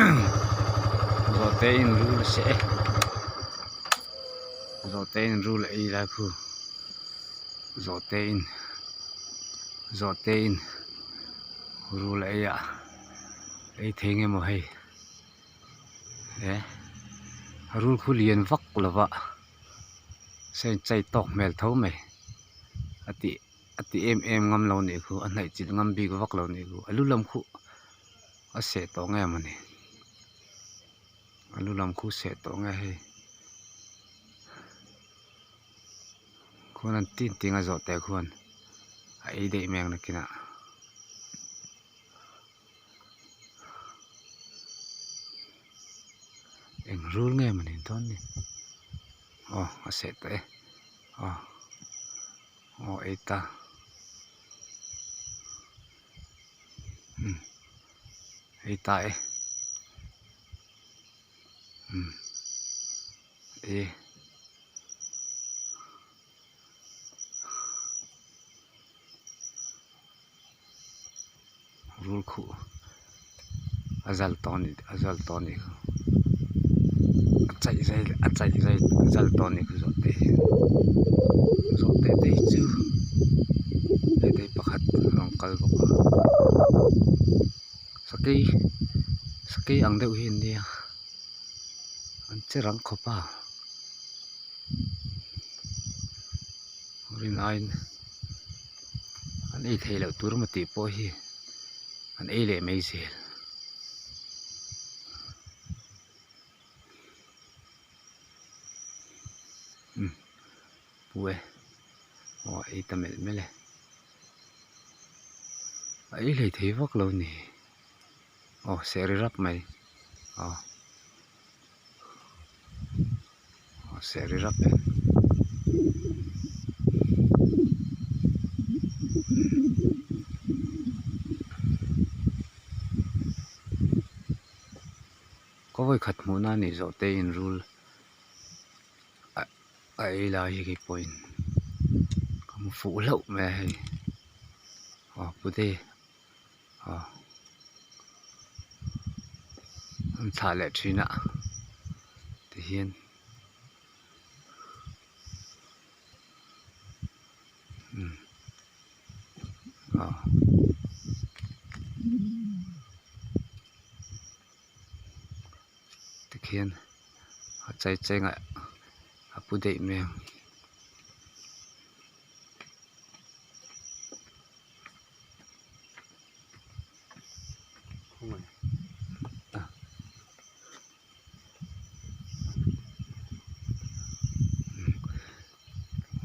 zawhte in rule se zawhte in rule ei la khu zawhte in rule ei a ei thenge mo hei rule khu lian vak lova sen chai tok mel tho mai ati em ngam lo ni khu anhai chil ngam bi ko vak lo ni khu alulam khu ase to nge mani alulam khu se to nge hei khuan tin tinga zawhte khuan ai dei meng na kina eng rul nge mani ton ni ase to eta eta rul khu azal toni achai zai azal toni khu zawhte dei chu dei pakhat rong kal boka sakei ang deuh hi nia an che rang khopa rin ain an ei thei lo tur ma ti po hi an ei le mai zel puwe ei tamel mele ei le thei vak lo ni seri rap mai seri rap có voi khat mu na ni zawhte in rule ai la hi ki point kam fu lo me hei pude an tha le thina ti hian tikhian chai chenga apu dei mem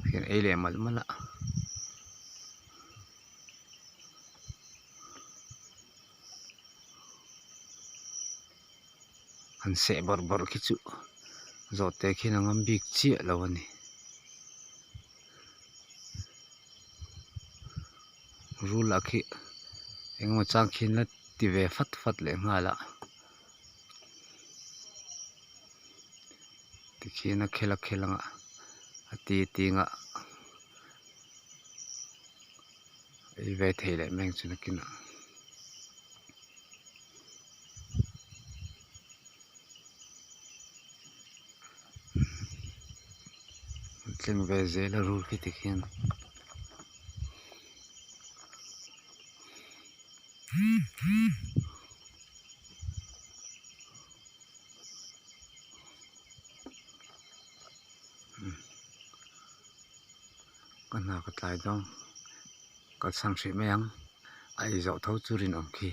hian ei le mal mala an se bor ki chu zawhte khin angam bik chia lo ani rule akhi engma chang khin la ti ve fat le ngala tikhian a khelanga ati tinga ei ve thei le meng chuna kina tleng ve zela rul ki tikhian kan na ka tlai dong ka sang thri meng ai zawh tho chu rin om khi